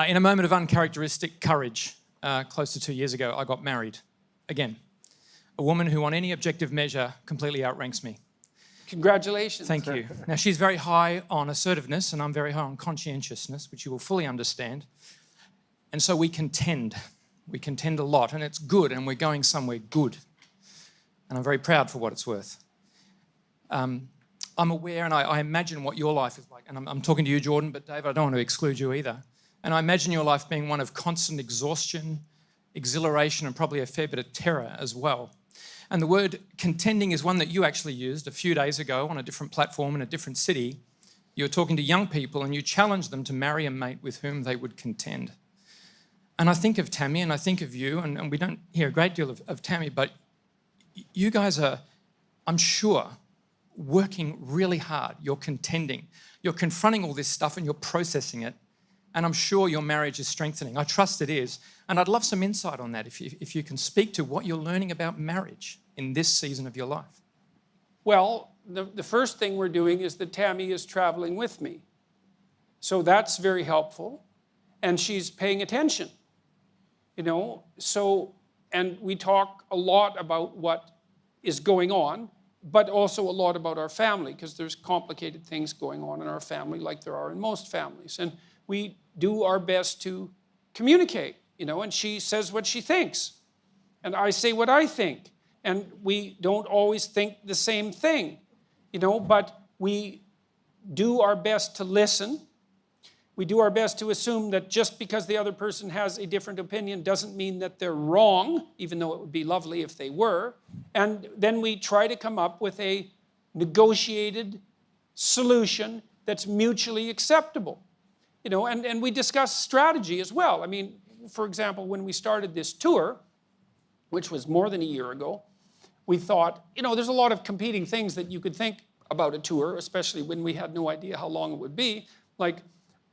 In a moment of uncharacteristic courage, close to 2 years ago, I got married. Again, a woman who on any objective measure completely outranks me. Congratulations. Thank you. Now, she's very high on assertiveness and I'm very high on conscientiousness, which you will fully understand. And so we contend. We contend a lot and it's good and we're going somewhere good. And I'm very proud for what it's worth. I'm aware and I imagine what your life is like. And I'm talking to you, Jordan, but Dave, I don't want to exclude you either. And I imagine your life being one of constant exhaustion, exhilaration, and probably a fair bit of terror as well. And the word contending is one that you actually used a few days ago on a different platform in a different city. You were talking to young people and you challenged them to marry a mate with whom they would contend. And I think of Tammy and I think of you, and we don't hear a great deal of Tammy, but you guys are, I'm sure, working really hard. You're contending. You're confronting all this stuff and you're processing it. And I'm sure your marriage is strengthening. I trust it is. And I'd love some insight on that if you can speak to what you're learning about marriage in this season of your life. Well, the first thing we're doing is that Tammy is traveling with me. So that's very helpful. And she's paying attention, you know. So, and we talk a lot about what is going on, but also a lot about our family, because there's complicated things going on in our family like there are in most families. And we do our best to communicate, you know, and she says what she thinks. And I say what I think. And we don't always think the same thing, you know, but we do our best to listen. We do our best to assume that just because the other person has a different opinion doesn't mean that they're wrong, even though it would be lovely if they were. And then we try to come up with a negotiated solution that's mutually acceptable. You know, and we discuss strategy as well. I mean, for example, when we started this tour, which was more than a year ago, we thought, you know, there's a lot of competing things that you could think about a tour, especially when we had no idea how long it would be. Like,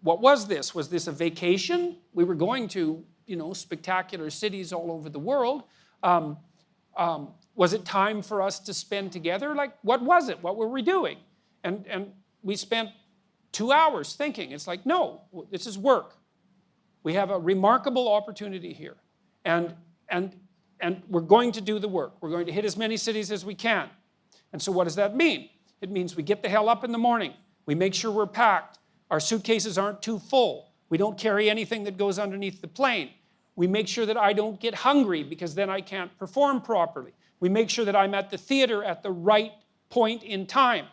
what was this? Was this a vacation? We were going to, you know, spectacular cities all over the world. Was it time for us to spend together? Like, what was it? What were we doing? And we spent 2 hours thinking. It's like, no, this is work. We have a remarkable opportunity here. And we're going to do the work. We're going to hit as many cities as we can. And so what does that mean? It means we get the hell up in the morning. We make sure we're packed. Our suitcases aren't too full. We don't carry anything that goes underneath the plane. We make sure that I don't get hungry because then I can't perform properly. We make sure that I'm at the theater at the right point in time.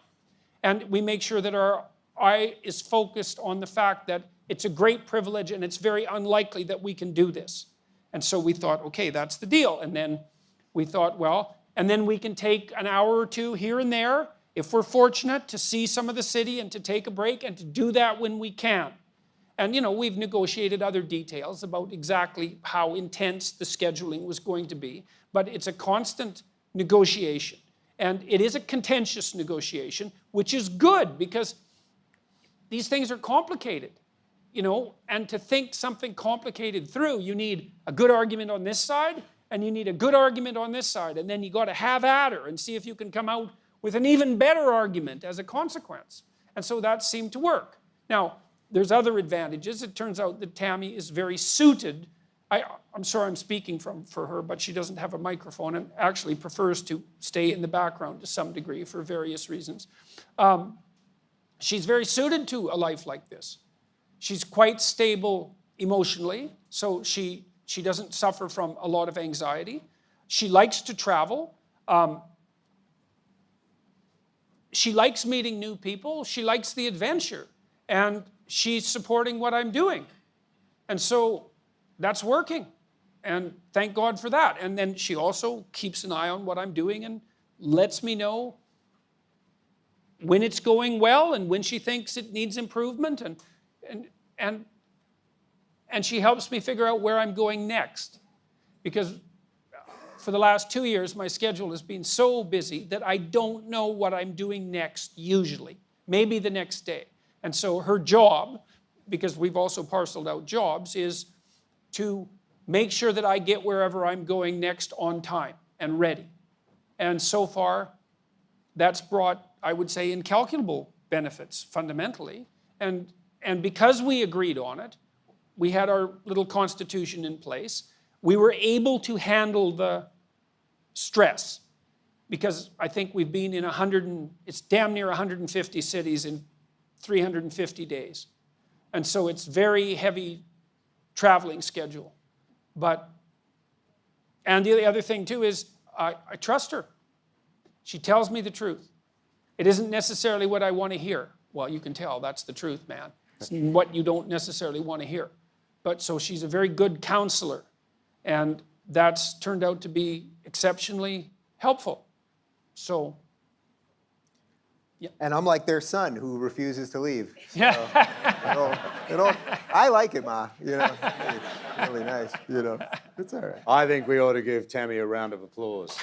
And we make sure that our eye is focused on the fact that it's a great privilege and it's very unlikely that we can do this. And so we thought, okay, that's the deal. And then we thought, well, and then we can take an hour or two here and there, if we're fortunate, to see some of the city and to take a break and to do that when we can. And, you know, we've negotiated other details about exactly how intense the scheduling was going to be, but it's a constant negotiation. And it is a contentious negotiation, which is good because these things are complicated, you know, and to think something complicated through, you need a good argument on this side and you need a good argument on this side. And then you got to have at her and see if you can come out with an even better argument as a consequence. And so that seemed to work. Now, there's other advantages. It turns out that Tammy is very suited. I'm sorry I'm speaking for her, but she doesn't have a microphone and actually prefers to stay in the background to some degree for various reasons. She's very suited to a life like this. She's quite stable emotionally, so she doesn't suffer from a lot of anxiety. She likes to travel. She likes meeting new people. She likes the adventure. And she's supporting what I'm doing. And so that's working. And thank God for that. And then she also keeps an eye on what I'm doing and lets me know when it's going well and when she thinks it needs improvement. And she helps me figure out where I'm going next. Because for the last 2 years, my schedule has been so busy that I don't know what I'm doing next usually. Maybe the next day. And so her job, because we've also parceled out jobs, is to make sure that I get wherever I'm going next on time and ready. And so far, that's brought, I would say, incalculable benefits fundamentally. And because we agreed on it, we had our little constitution in place. We were able to handle the stress because I think we've been in it's damn near 150 cities in 350 days. And so it's very heavy traveling schedule. And the other thing too is I trust her. She tells me the truth. It isn't necessarily what I want to hear. Well, you can tell that's the truth, man. It's what you don't necessarily want to hear. But so she's a very good counselor. And that's turned out to be exceptionally helpful. So, yeah. And I'm like their son who refuses to leave. Yeah. I like it, Ma. You know, it's really nice. You know, it's all right. I think we ought to give Tammy a round of applause.